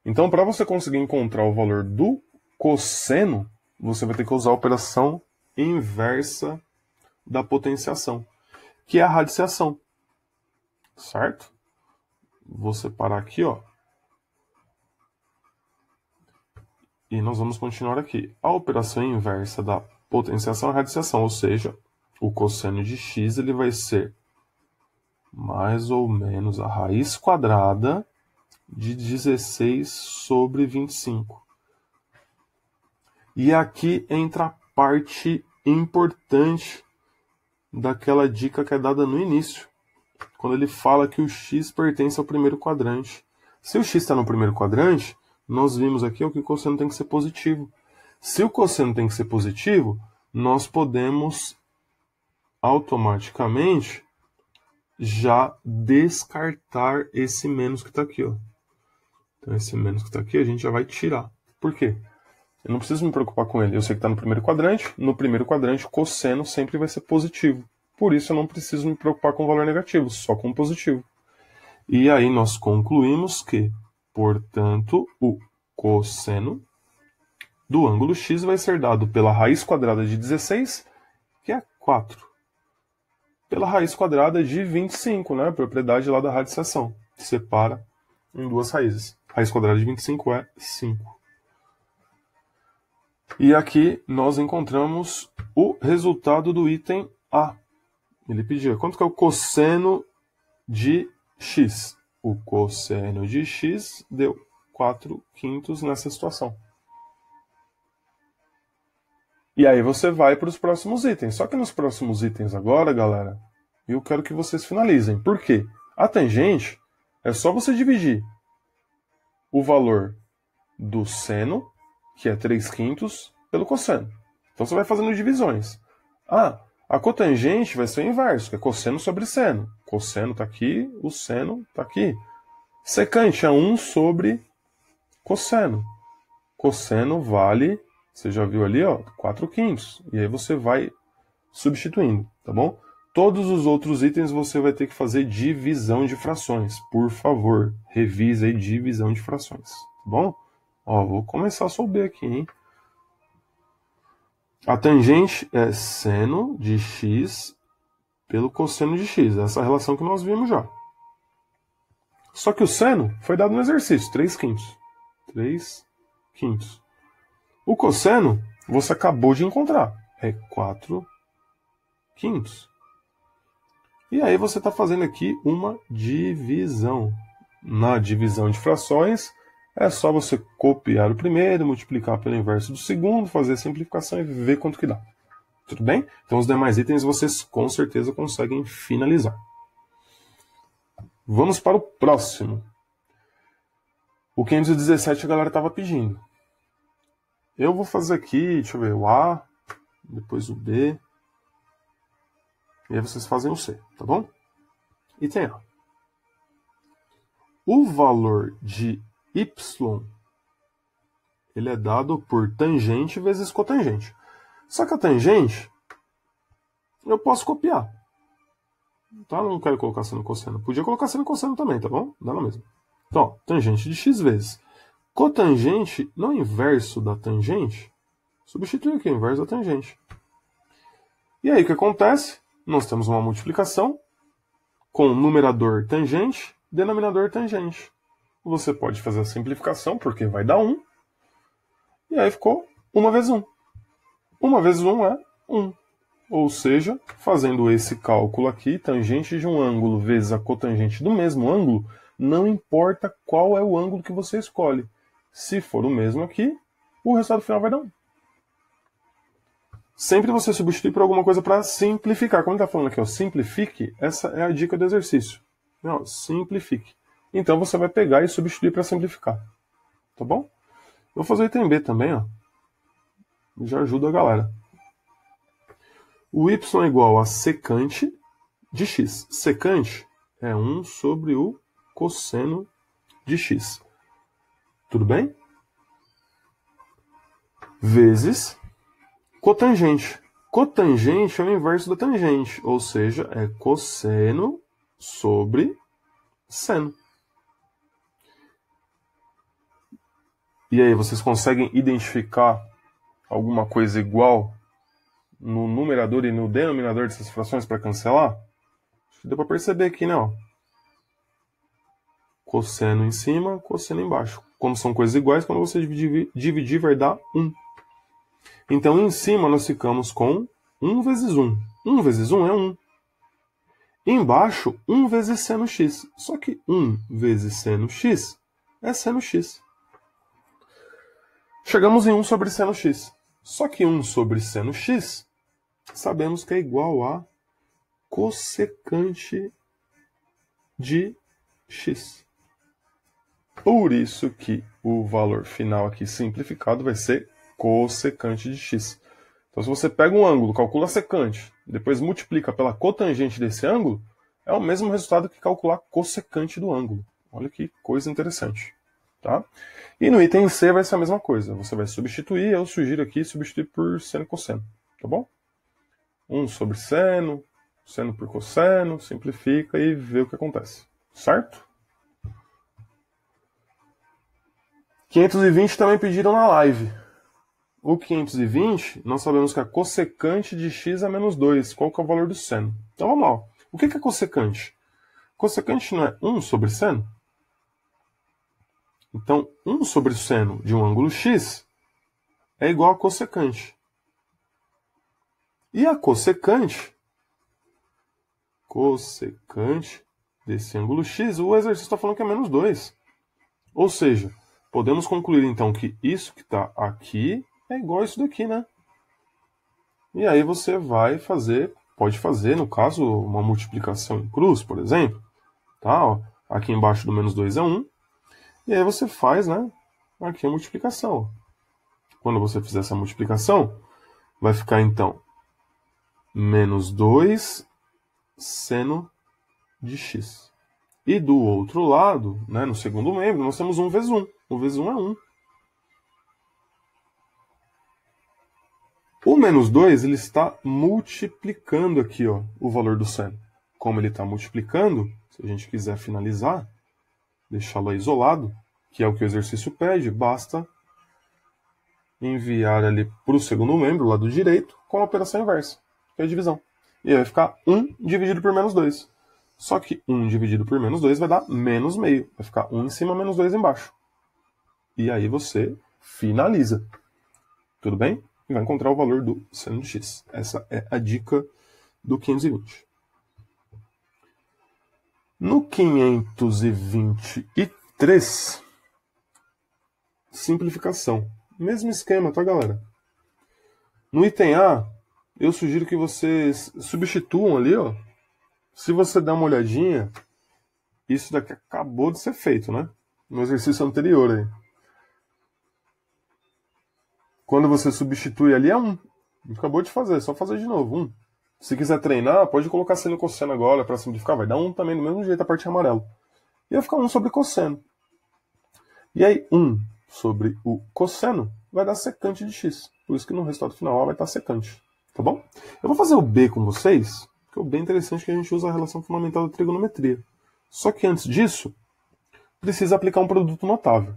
Então, para você conseguir encontrar o valor do cosseno, você vai ter que usar a operação inversa da potenciação, que é a radiciação. Certo? Vou separar aqui, ó. E nós vamos continuar aqui. A operação inversa da potenciação é a radiciação, ou seja, o cosseno de x ele vai ser mais ou menos a raiz quadrada de 16 sobre 25. E aqui entra a parte importante daquela dica que é dada no início, quando ele fala que o x pertence ao primeiro quadrante. Se o x está no primeiro quadrante, nós vimos aqui que o cosseno tem que ser positivo. Se o cosseno tem que ser positivo, nós podemos automaticamente já descartar esse menos que está aqui. Ó. Então esse menos que está aqui a gente já vai tirar. Por quê? Eu não preciso me preocupar com ele. Eu sei que está no primeiro quadrante. No primeiro quadrante, o cosseno sempre vai ser positivo. Por isso, eu não preciso me preocupar com o valor negativo, só com o positivo. E aí, nós concluímos que, portanto, o cosseno do ângulo x vai ser dado pela raiz quadrada de 16, que é 4. Pela raiz quadrada de 25, né? A propriedade lá da radiação. Separa em duas raízes. Raiz quadrada de 25 é 5. E aqui nós encontramos o resultado do item A. Ele pediu quanto que é o cosseno de x. O cosseno de x deu 4/5 nessa situação. E aí você vai para os próximos itens. Só que nos próximos itens agora, galera, eu quero que vocês finalizem. Por quê? A tangente é só você dividir o valor do seno, que é 3/5, pelo cosseno. Então você vai fazendo divisões. A cotangente vai ser o inverso, que é cosseno sobre seno. Cosseno está aqui, o seno está aqui. Secante é 1 sobre cosseno. Cosseno vale, você já viu ali, ó, 4/5. E aí você vai substituindo, tá bom? Todos os outros itens você vai ter que fazer divisão de frações. Por favor, revise aí divisão de frações, tá bom? Ó, vou começar a solver aqui, hein? A tangente é seno de x pelo cosseno de x. Essa é a relação que nós vimos já. Só que o seno foi dado no exercício, 3/5. 3/5. O cosseno você acabou de encontrar. É 4/5. E aí você está fazendo aqui uma divisão. Na divisão de frações, é só você copiar o primeiro, multiplicar pelo inverso do segundo, fazer a simplificação e ver quanto que dá. Tudo bem? Então os demais itens vocês com certeza conseguem finalizar. Vamos para o próximo. O 517 a galera estava pedindo. Eu vou fazer aqui, deixa eu ver, o A, depois o B, e aí vocês fazem o C, tá bom? Item A. O valor de y, ele é dado por tangente vezes cotangente. Só que a tangente, eu posso copiar. Tá? Não quero colocar seno e cosseno. Podia colocar seno e cosseno também, tá bom? Dá na mesma. Então, ó, tangente de x vezes cotangente no inverso da tangente. Substitui aqui o inverso da tangente. E aí o que acontece? Nós temos uma multiplicação com numerador tangente, denominador tangente. Você pode fazer a simplificação, porque vai dar 1. E aí ficou 1 vezes 1. 1 vezes 1 é 1. Ou seja, fazendo esse cálculo aqui, tangente de um ângulo vezes a cotangente do mesmo ângulo, não importa qual é o ângulo que você escolhe. Se for o mesmo aqui, o resultado final vai dar 1. Sempre você substitui por alguma coisa para simplificar. Como ele está falando aqui, ó, simplifique, essa é a dica do exercício. Não, simplifique. Então você vai pegar e substituir para simplificar. Tá bom? Eu vou fazer o item B também, ó. Já ajuda a galera. O y é igual a secante de x. Secante é 1 sobre o cosseno de x. Tudo bem? Vezes cotangente. Cotangente é o inverso da tangente, ou seja, é cosseno sobre seno. E aí, vocês conseguem identificar alguma coisa igual no numerador e no denominador dessas frações para cancelar? Acho que deu para perceber aqui, né? Ó. Cosseno em cima, cosseno embaixo. Como são coisas iguais, quando você dividir vai dar 1. Então, em cima nós ficamos com 1 vezes 1. 1 vezes 1 é 1. Embaixo, 1 vezes seno x. Só que 1 vezes seno x é seno x. Chegamos em 1 sobre seno x. Só que 1 sobre seno x, sabemos que é igual a cossecante de x. Por isso que o valor final aqui simplificado vai ser cossecante de x. Então, se você pega um ângulo, calcula a secante, depois multiplica pela cotangente desse ângulo, é o mesmo resultado que calcular cossecante do ângulo. Olha que coisa interessante. Tá? E no item C vai ser a mesma coisa. Você vai substituir, eu sugiro aqui substituir por seno e cosseno. Tá bom? 1 sobre seno, seno por cosseno, simplifica e vê o que acontece. Certo? 520 também pediram na live. O 520, nós sabemos que a cossecante de x é menos 2. Qual que é o valor do seno? Então vamos lá. O que é cossecante? Cossecante não é 1 sobre seno? Então, 1 sobre seno de um ângulo x é igual a cossecante. E a cossecante desse ângulo x, o exercício está falando que é menos 2. Ou seja, podemos concluir então que isso que está aqui é igual a isso daqui, né? E aí você vai fazer, pode fazer, no caso, uma multiplicação em cruz, por exemplo. Tá? Ó, aqui embaixo do menos 2 é 1. E aí você faz, né, aqui a multiplicação. Quando você fizer essa multiplicação, vai ficar então menos 2 seno de x. E do outro lado, né, no segundo membro, nós temos 1 vezes 1. 1 vezes 1 é 1. O menos 2 ele está multiplicando aqui, ó, o valor do seno. Como ele está multiplicando, se a gente quiser finalizar, deixá-lo isolado, que é o que o exercício pede, basta enviar ali para o segundo membro, lado direito, com a operação inversa, que é a divisão. E aí vai ficar 1 dividido por menos 2. Só que 1 dividido por menos 2 vai dar menos meio. Vai ficar 1 em cima, menos 2 embaixo. E aí você finaliza. Tudo bem? E vai encontrar o valor do seno de x. Essa é a dica do 520. No 523, simplificação. Mesmo esquema, tá, galera? No item A, eu sugiro que vocês substituam ali, ó. Se você der uma olhadinha, isso daqui acabou de ser feito, né? No exercício anterior aí. Quando você substitui ali é 1. Acabou de fazer, é só fazer de novo, 1. Se quiser treinar, pode colocar seno e cosseno agora para simplificar. Vai dar 1 também do mesmo jeito a parte amarela. E vai ficar 1 sobre cosseno. E aí 1 sobre o cosseno vai dar secante de x. Por isso que no resultado final A vai estar secante. Tá bom? Eu vou fazer o B com vocês, porque o B é interessante que a gente usa a relação fundamental da trigonometria. Só que antes disso, precisa aplicar um produto notável.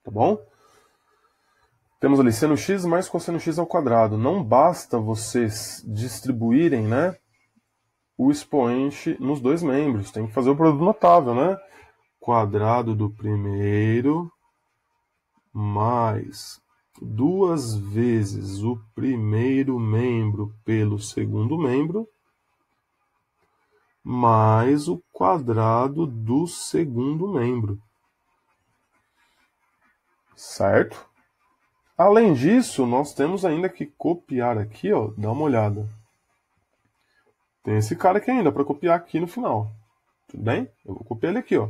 Tá bom? Temos ali seno x mais cosseno x ao quadrado. Não basta vocês distribuírem, né, o expoente nos dois membros. Tem que fazer o produto notável, né? Quadrado do primeiro mais 2 vezes o primeiro membro pelo segundo membro mais o quadrado do segundo membro. Certo? Além disso, nós temos ainda que copiar aqui, ó, dá uma olhada. Tem esse cara aqui ainda para copiar aqui no final. Tudo bem? Eu vou copiar ele aqui, ó.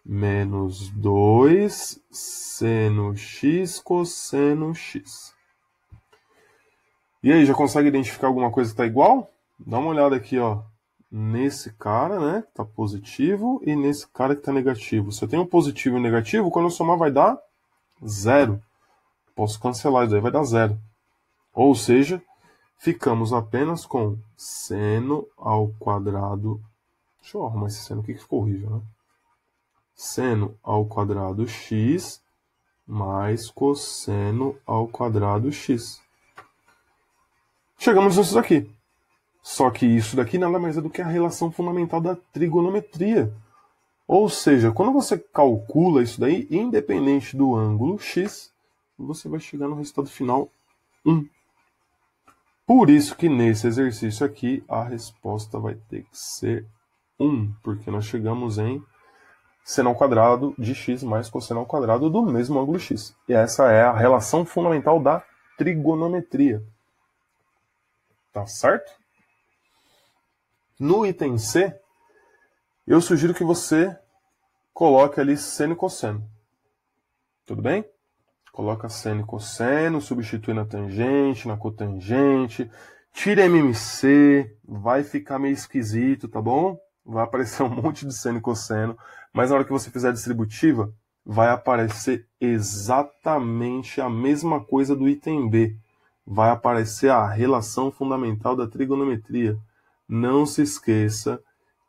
Menos 2 seno x cosseno x. E aí, já consegue identificar alguma coisa que está igual? Dá uma olhada aqui, ó. Nesse cara, né, que está positivo, e nesse cara que está negativo. Se eu tenho positivo e negativo, quando eu somar vai dar 0. Posso cancelar, isso daí vai dar 0. Ou seja, ficamos apenas com seno ao quadrado. Deixa eu arrumar esse seno aqui que ficou horrível, né? Seno ao quadrado x mais cosseno ao quadrado x. Chegamos nisso daqui. Só que isso daqui nada mais é do que a relação fundamental da trigonometria. Ou seja, quando você calcula isso daí, independente do ângulo x, você vai chegar no resultado final 1. Por isso que nesse exercício aqui a resposta vai ter que ser 1, porque nós chegamos em seno ao quadrado de x mais cosseno ao quadrado do mesmo ângulo x. E essa é a relação fundamental da trigonometria. Tá certo? No item C, eu sugiro que você coloque ali seno e cosseno. Tudo bem? Coloca seno e cosseno, substitui na tangente, na cotangente, tira MMC, vai ficar meio esquisito, tá bom? Vai aparecer um monte de seno e cosseno, mas na hora que você fizer a distributiva, vai aparecer exatamente a mesma coisa do item B. Vai aparecer a relação fundamental da trigonometria. Não se esqueça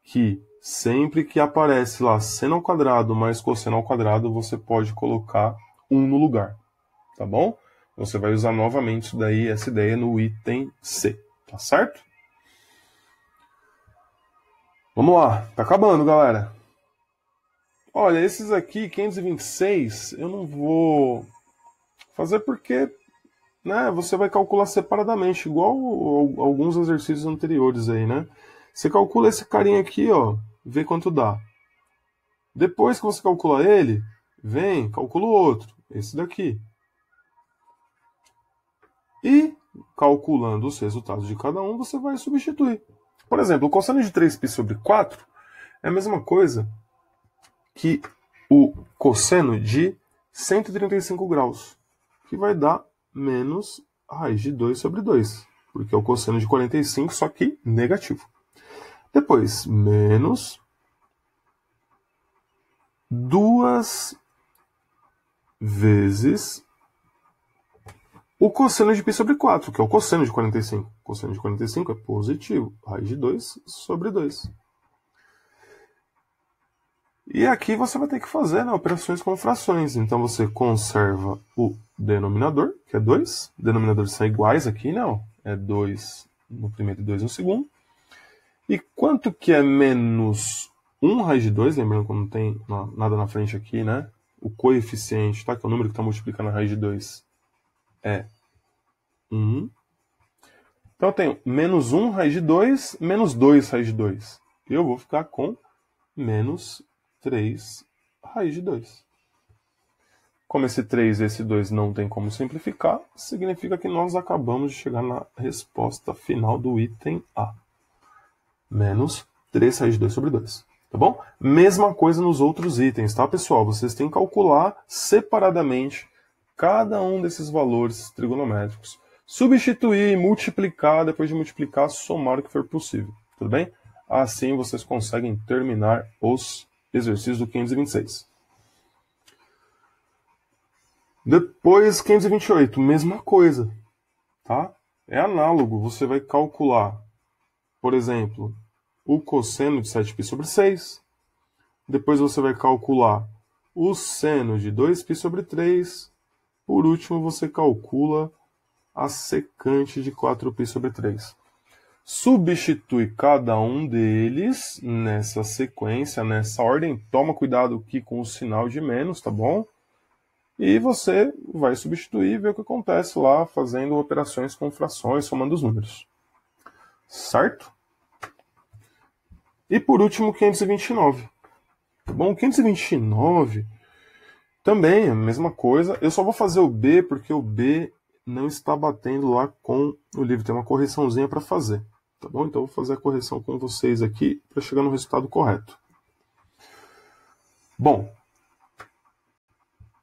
que sempre que aparece lá seno ao quadrado mais cosseno ao quadrado, você pode colocar 1 no lugar, tá bom? Você vai usar novamente isso daí, essa ideia no item C, tá certo? Vamos lá, tá acabando, galera. Olha, esses aqui, 526, eu não vou fazer porque, né, você vai calcular separadamente, igual alguns exercícios anteriores aí, né? Você calcula esse carinha aqui, ó, vê quanto dá. Depois que você calcula ele, vem, calcula o outro, esse daqui. E, calculando os resultados de cada um, você vai substituir. Por exemplo, o cosseno de 3π sobre 4 é a mesma coisa que o cosseno de 135 graus, que vai dar menos raiz de 2 sobre 2, porque é o cosseno de 45, só que negativo. Depois, menos 2 vezes o cosseno de π sobre 4, que é o cosseno de 45. O cosseno de 45 é positivo, raiz de 2 sobre 2. E aqui você vai ter que fazer, né, operações com frações. Então você conserva o denominador, que é 2. Denominadores são iguais aqui, não? É 2 no primeiro e 2 no segundo. E quanto que é menos 1 raiz de 2? Lembrando que não tem nada na frente aqui, né? O coeficiente, tá? Que é o número que está multiplicando a raiz de 2 é 1. Então eu tenho menos 1 raiz de 2, menos 2 raiz de 2. E eu vou ficar com menos 3 raiz de 2. Como esse 3 e esse 2 não tem como simplificar, significa que nós acabamos de chegar na resposta final do item A. Menos 3 raiz de 2 sobre 2. Tá bom? Mesma coisa nos outros itens, tá, pessoal? Vocês têm que calcular separadamente cada um desses valores trigonométricos. Substituir, multiplicar, depois de multiplicar, somar o que for possível. Tudo bem? Assim vocês conseguem terminar os exercícios do 526. Depois, 528, mesma coisa, tá? É análogo, você vai calcular, por exemplo, o cosseno de 7π sobre 6. Depois você vai calcular o seno de 2π sobre 3. Por último, você calcula a secante de 4π sobre 3. Substitui cada um deles nessa sequência, nessa ordem. Toma cuidado aqui com o sinal de menos, tá bom? E você vai substituir e ver o que acontece lá, fazendo operações com frações, somando os números. Certo? E por último, 529. Tá bom? 529 também é a mesma coisa. Eu só vou fazer o B porque o B não está batendo lá com o livro. Tem uma correçãozinha para fazer. Tá bom? Então eu vou fazer a correção com vocês aqui para chegar no resultado correto. Bom,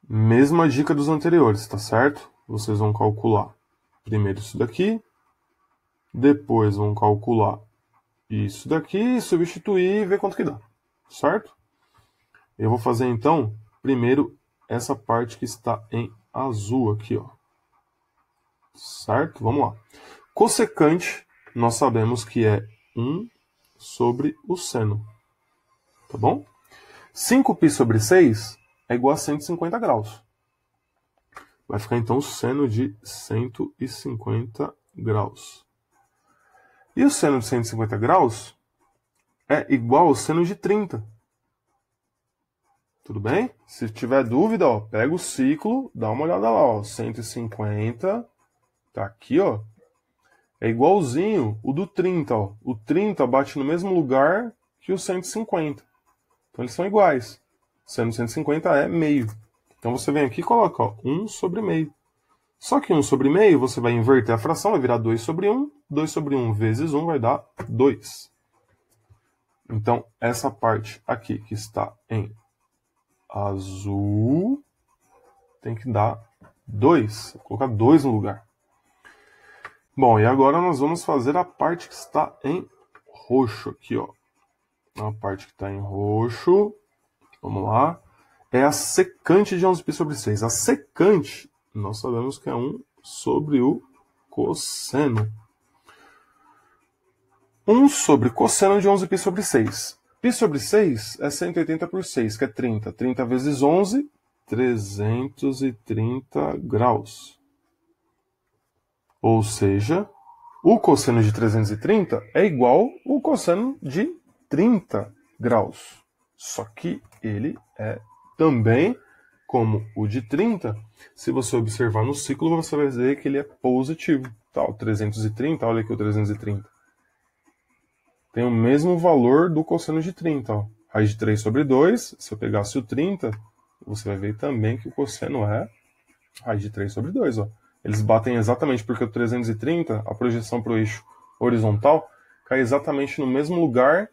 mesma dica dos anteriores, tá certo? Vocês vão calcular primeiro isso daqui, depois vão calcular isso daqui, substituir e ver quanto que dá, certo? Eu vou fazer então, primeiro, essa parte que está em azul aqui, ó. Certo? Vamos lá. Cossecante, nós sabemos que é 1 sobre o seno. Tá bom? 5π sobre 6 é igual a 150 graus. Vai ficar então o seno de 150 graus. E o seno de 150 graus é igual ao seno de 30. Tudo bem? Se tiver dúvida, ó, pega o ciclo, dá uma olhada lá, ó, 150, tá aqui, ó, é igualzinho o do 30. Ó. O 30 bate no mesmo lugar que o 150. Então eles são iguais. Sendo 150 é meio. Então você vem aqui e coloca ó, 1 sobre meio. Só que 1 sobre meio, você vai inverter a fração, vai virar 2 sobre 1. 2 sobre 1 vezes 1 vai dar 2. Então, essa parte aqui que está em azul tem que dar 2. Vou colocar 2 no lugar. Bom, e agora nós vamos fazer a parte que está em roxo aqui, ó. A parte que está em roxo, vamos lá, é a secante de 11π sobre 6. A secante, nós sabemos que é 1 sobre o cosseno. 1 sobre cosseno de 11π sobre 6. Π sobre 6 é 180 por 6, que é 30. 30 vezes 11, 330 graus. Ou seja, o cosseno de 330 é igual ao cosseno de 30 graus. Só que ele é também como o de 30. Se você observar no ciclo, você vai ver que ele é positivo. Tá, o 330, olha aqui o 330. Tem o mesmo valor do cosseno de 30. Ó. Raiz de 3 sobre 2, se eu pegasse o 30, você vai ver também que o cosseno é raiz de 3 sobre 2. Ó. Eles batem exatamente porque o 330, a projeção para o eixo horizontal, cai exatamente no mesmo lugar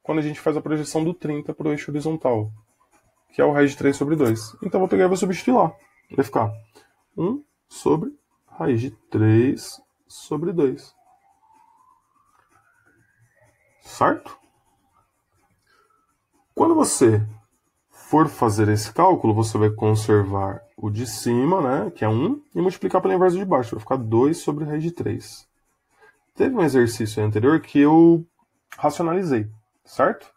quando a gente faz a projeção do 30 para o eixo horizontal, que é o raiz de 3 sobre 2. Então eu vou pegar e vou substituir lá. Vai ficar 1 sobre raiz de 3 sobre 2. Certo? Quando você for fazer esse cálculo, você vai conservar o de cima, né, que é 1, e multiplicar pelo inverso de baixo. Vai ficar 2 sobre raiz de 3. Teve um exercício anterior que eu racionalizei, certo?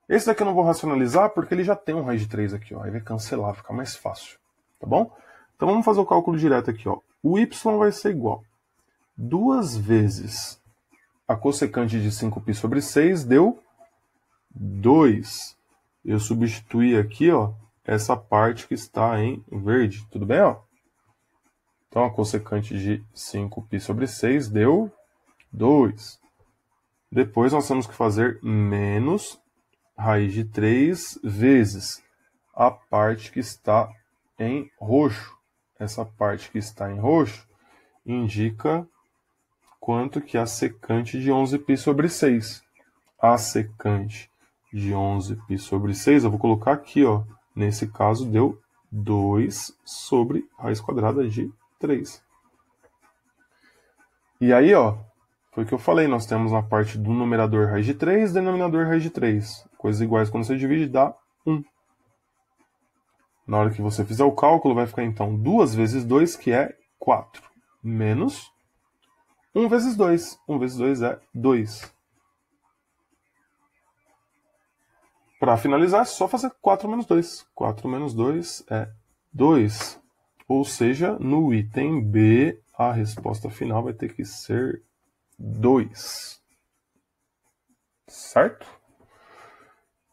Esse daqui eu não vou racionalizar porque ele já tem um raiz de 3 aqui, ó. Aí vai cancelar, fica mais fácil, tá bom? Então vamos fazer o cálculo direto aqui, ó. O y vai ser igual 2 vezes a cossecante de 5π sobre 6 deu 2. Eu substituí aqui, ó, essa parte que está em verde, tudo bem, ó? Então a cossecante de 5π sobre 6 deu 2. Depois nós temos que fazer menos raiz de 3 vezes a parte que está em roxo. Essa parte que está em roxo indica quanto que é a secante de 11π sobre 6. A secante de 11π sobre 6, eu vou colocar aqui, ó. Nesse caso, deu 2 sobre raiz quadrada de 3. E aí, ó, foi o que eu falei, nós temos na parte do numerador raiz de 3, denominador raiz de 3. Coisas iguais quando você divide, dá 1. Na hora que você fizer o cálculo, vai ficar então 2 vezes 2, que é 4, menos 1 vezes 2. 1 vezes 2 é 2. Para finalizar, é só fazer 4 menos 2. 4 menos 2 é 2. Ou seja, no item B, a resposta final vai ter que ser 2. Certo?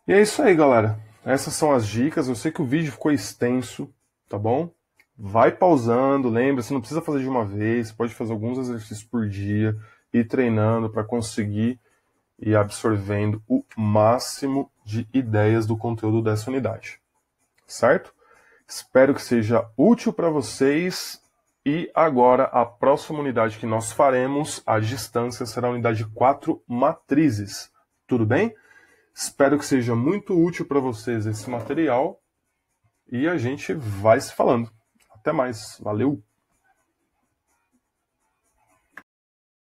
E é isso aí, galera. Essas são as dicas. Eu sei que o vídeo ficou extenso, tá bom? Vai pausando, lembra, você não precisa fazer de uma vez, você pode fazer alguns exercícios por dia, ir treinando para conseguir ir absorvendo o máximo de ideias do conteúdo dessa unidade. Certo? Espero que seja útil para vocês. E agora, a próxima unidade que nós faremos, a distância, será a unidade 4 matrizes. Tudo bem? Espero que seja muito útil para vocês esse material. E a gente vai se falando. Até mais. Valeu!